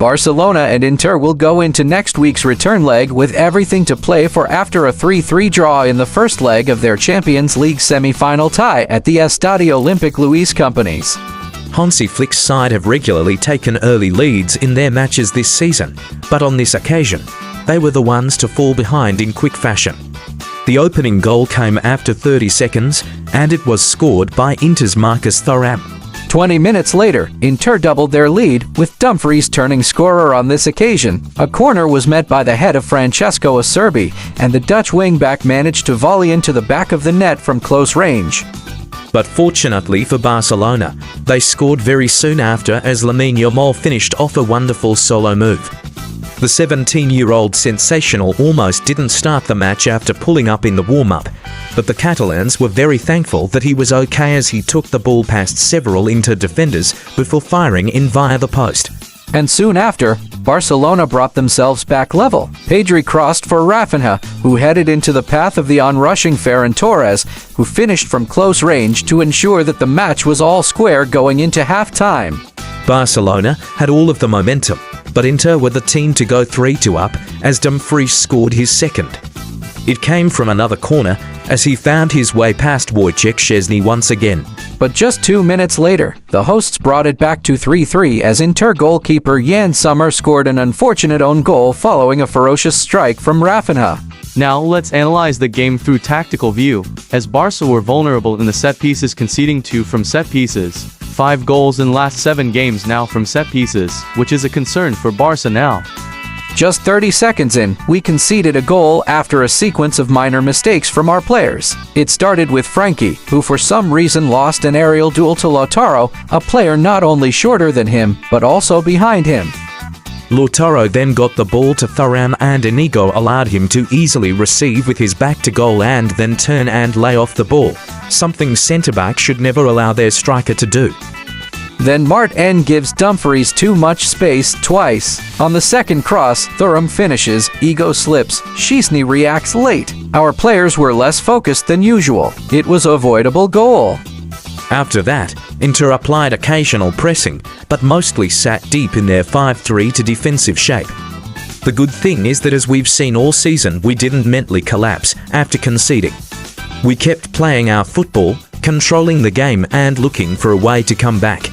Barcelona and Inter will go into next week's return leg with everything to play for after a 3-3 draw in the first leg of their Champions League semi-final tie at the Estadio Olympic Luis Companys. Hansi Flick's side have regularly taken early leads in their matches this season, but on this occasion, they were the ones to fall behind in quick fashion. The opening goal came after 30 seconds, and it was scored by Inter's Marcus Thuram. 20 minutes later, Inter doubled their lead, with Dumfries turning scorer on this occasion. A corner was met by the head of Francesco Acerbi, and the Dutch wing-back managed to volley into the back of the net from close range. But fortunately for Barcelona, they scored very soon after as Lamine Yamal finished off a wonderful solo move. The 17-year-old sensational almost didn't start the match after pulling up in the warm-up, but the Catalans were very thankful that he was okay as he took the ball past several Inter defenders before firing in via the post. And soon after, Barcelona brought themselves back level. Pedri crossed for Rafinha, who headed into the path of the onrushing Ferran Torres, who finished from close range to ensure that the match was all square going into half-time. Barcelona had all of the momentum, but Inter were the team to go 3-2 up as Dumfries scored his second. It came from another corner as he found his way past Wojciech Szczesny once again. But just 2 minutes later, the hosts brought it back to 3-3 as Inter goalkeeper Jan Sommer scored an unfortunate own goal following a ferocious strike from Rafinha. Now let's analyze the game through tactical view, as Barca were vulnerable in the set pieces, conceding 2 from set pieces. 5 goals in last 7 games now from set pieces, which is a concern for Barca now. Just 30 seconds in, we conceded a goal after a sequence of minor mistakes from our players. It started with Frankie, who for some reason lost an aerial duel to Lautaro, a player not only shorter than him, but also behind him. Lautaro then got the ball to Thuram and Inigo allowed him to easily receive with his back to goal and then turn and lay off the ball, something centre-back should never allow their striker to do. Then Martin gives Dumfries too much space twice. On the second cross, Thuram finishes, Ego slips, Szczesny reacts late. Our players were less focused than usual. It was an avoidable goal. After that, Inter applied occasional pressing, but mostly sat deep in their 5-3 to defensive shape. The good thing is that as we've seen all season, we didn't mentally collapse after conceding. We kept playing our football, controlling the game and looking for a way to come back.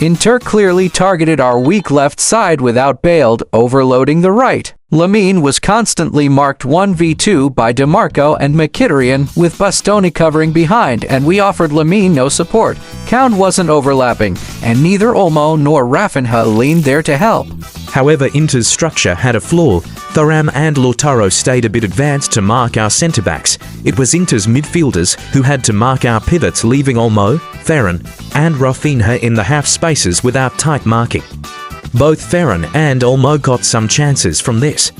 Inter clearly targeted our weak left side without bailed, overloading the right. Lamine was constantly marked 1v2 by DeMarco and Mkhitaryan, with Bastoni covering behind, and we offered Lamine no support. Count wasn't overlapping, and neither Olmo nor Rafinha leaned there to help. However, Inter's structure had a flaw. Thuram and Lautaro stayed a bit advanced to mark our centre-backs. It was Inter's midfielders who had to mark our pivots, leaving Olmo, Ferran, and Rafinha in the half spaces without tight marking. Both Ferran and Olmo got some chances from this.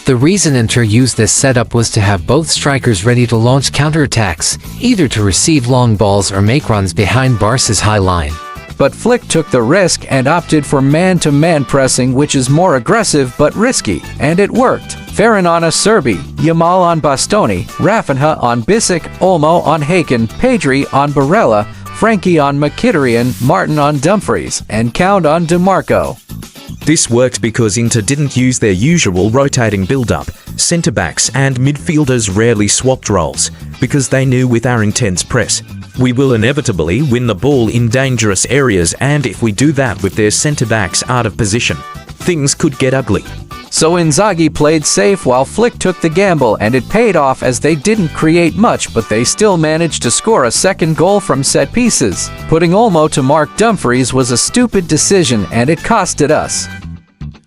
The reason Inter used this setup was to have both strikers ready to launch counterattacks, either to receive long balls or make runs behind Barca's high line. But Flick took the risk and opted for man-to-man pressing, which is more aggressive but risky, and it worked. Ferran on Acerbi, Yamal on Bastoni, Rafinha on Bissek, Olmo on Haken, Pedri on Barella, Frankie on Mkhitaryan, Martin on Dumfries, and Count on DeMarco. This worked because Inter didn't use their usual rotating build-up. Centre-backs and midfielders rarely swapped roles, because they knew with our intense press, we will inevitably win the ball in dangerous areas, and if we do that with their centre-backs out of position, things could get ugly. So Inzaghi played safe while Flick took the gamble, and it paid off as they didn't create much, but they still managed to score a second goal from set pieces. Putting Olmo to mark Dumfries was a stupid decision, and it costed us.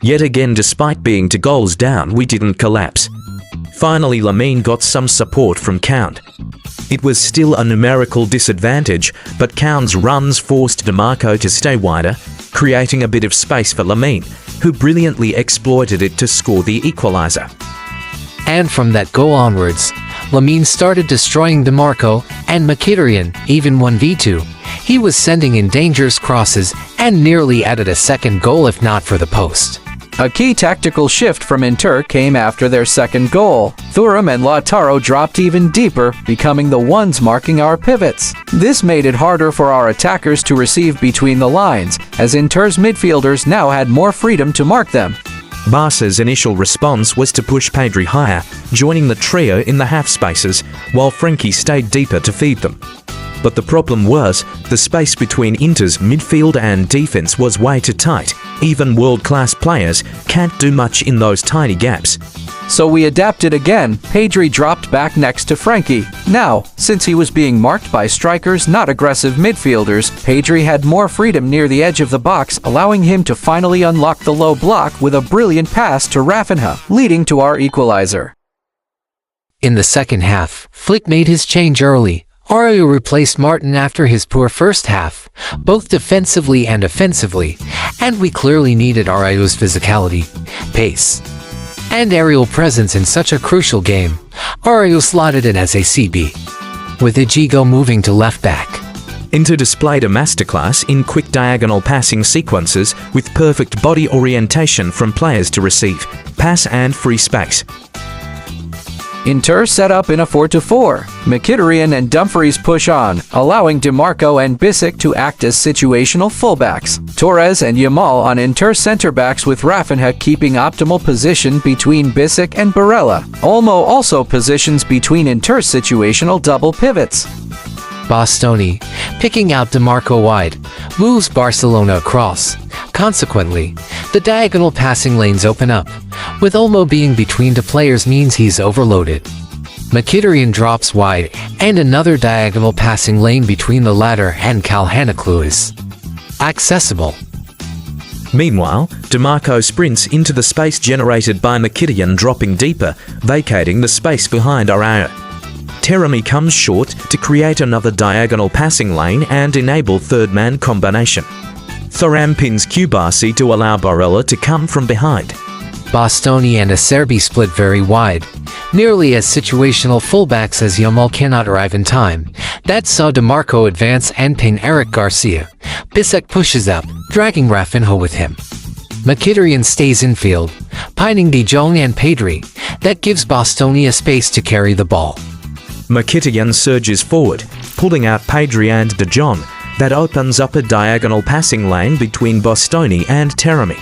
Yet again, despite being 2 goals down, we didn't collapse. Finally, Lamine got some support from Count. It was still a numerical disadvantage, but Count's runs forced DeMarco to stay wider, creating a bit of space for Lamine, who brilliantly exploited it to score the equalizer. And from that goal onwards, Lamine started destroying DeMarco and Mkhitaryan, even 1v2. He was sending in dangerous crosses and nearly added a second goal if not for the post. A key tactical shift from Inter came after their second goal. Thuram and Lautaro dropped even deeper, becoming the ones marking our pivots. This made it harder for our attackers to receive between the lines, as Inter's midfielders now had more freedom to mark them. Barca's initial response was to push Pedri higher, joining the trio in the half spaces, while Frenkie stayed deeper to feed them. But the problem was, the space between Inter's midfield and defense was way too tight. Even world-class players can't do much in those tiny gaps. So we adapted again. Pedri dropped back next to Frenkie. Now, since he was being marked by strikers, not aggressive midfielders, Pedri had more freedom near the edge of the box, allowing him to finally unlock the low block with a brilliant pass to Rafinha, leading to our equalizer. In the second half, Flick made his change early. Araújo replaced Martin after his poor first half, both defensively and offensively, and we clearly needed Araújo's physicality, pace, and aerial presence in such a crucial game. Araújo slotted in as a CB, with Ichigo moving to left back. Inter displayed a masterclass in quick diagonal passing sequences with perfect body orientation from players to receive, pass and free space. Inter set up in a 4-4. Mkhitaryan and Dumfries push on, allowing DiMarco and Bissek to act as situational fullbacks. Torres and Yamal on Inter center-backs, with Rafinha keeping optimal position between Bissek and Barella. Olmo also positions between Inter's situational double pivots. Bastoni, picking out DiMarco wide, moves Barcelona across. Consequently, the diagonal passing lanes open up. With Olmo being between the players means he's overloaded. Mkhitaryan drops wide, and another diagonal passing lane between the latter and Calhanoglu is accessible. Meanwhile, DiMarco sprints into the space generated by Mkhitaryan, dropping deeper, vacating the space behind Araújo. Teremi comes short to create another diagonal passing lane and enable third-man combination. Thuram pins Kubasi to allow Barella to come from behind. Bastoni and Acerbi split very wide, nearly as situational fullbacks as Yamal cannot arrive in time. That saw DiMarco advance and ping Eric Garcia. Bissek pushes up, dragging Rafinha with him. Mkhitaryan stays infield, pining De Jong and Pedri. That gives Bastoni a space to carry the ball. Mkhitaryan surges forward, pulling out Pedri and De Jong. That opens up a diagonal passing lane between Bastoni and Teremi.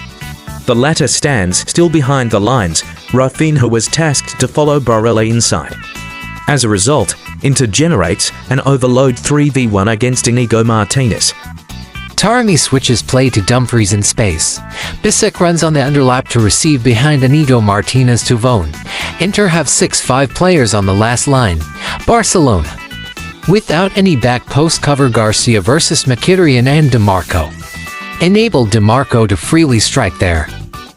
The latter stands still behind the lines. Rafinha was tasked to follow Barella inside. As a result, Inter generates an overload 3v1 against Inigo Martinez. Taremi switches play to Dumfries in space. Bissek runs on the underlap to receive behind Inigo Martinez to Vone. Inter have 6-5 players on the last line. Barcelona, without any back post cover, Garcia versus Mkhitaryan and DiMarco enabled DiMarco to freely strike there.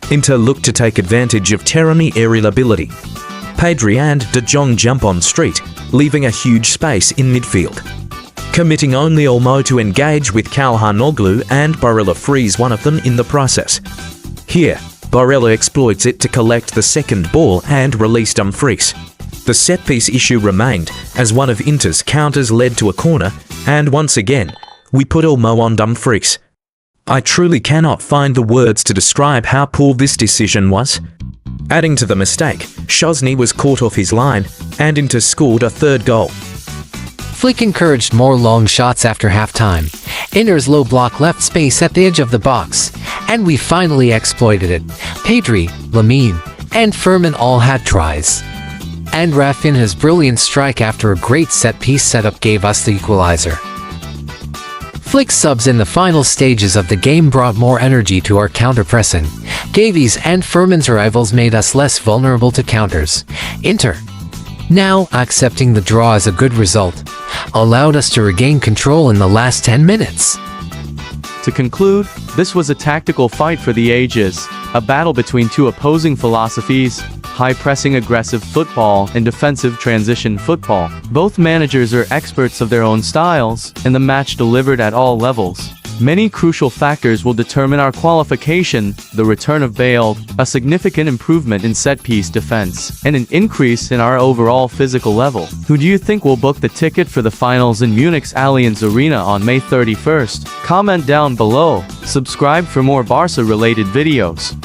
Inter look to take advantage of Teremi aerial ability. Pedri and De Jong jump on street, leaving a huge space in midfield. Committing only Olmo to engage with Calhanoglu, and Barella frees one of them in the process. Here, Barella exploits it to collect the second ball and release Dumfries. The set-piece issue remained, as one of Inter's counters led to a corner, and once again, we put Olmo on Dumfries. I truly cannot find the words to describe how poor this decision was. Adding to the mistake, Szczesny was caught off his line, and Inter scored a third goal. Flick encouraged more long shots after halftime. Inter's low block left space at the edge of the box, and we finally exploited it. Pedri, Lamine, and Furman all had tries. And Rafinha's brilliant strike after a great set-piece setup gave us the equalizer. Flick's subs in the final stages of the game brought more energy to our counter-pressing. Davies and Furman's arrivals made us less vulnerable to counters. Inter, now accepting the draw as a good result, allowed us to regain control in the last 10 minutes. To conclude, this was a tactical fight for the ages, a battle between two opposing philosophies, high-pressing aggressive football and defensive transition football. Both managers are experts of their own styles, and the match delivered at all levels. Many crucial factors will determine our qualification: the return of Bale, a significant improvement in set-piece defense, and an increase in our overall physical level. Who do you think will book the ticket for the finals in Munich's Allianz Arena on May 31st? Comment down below. Subscribe for more Barca-related videos.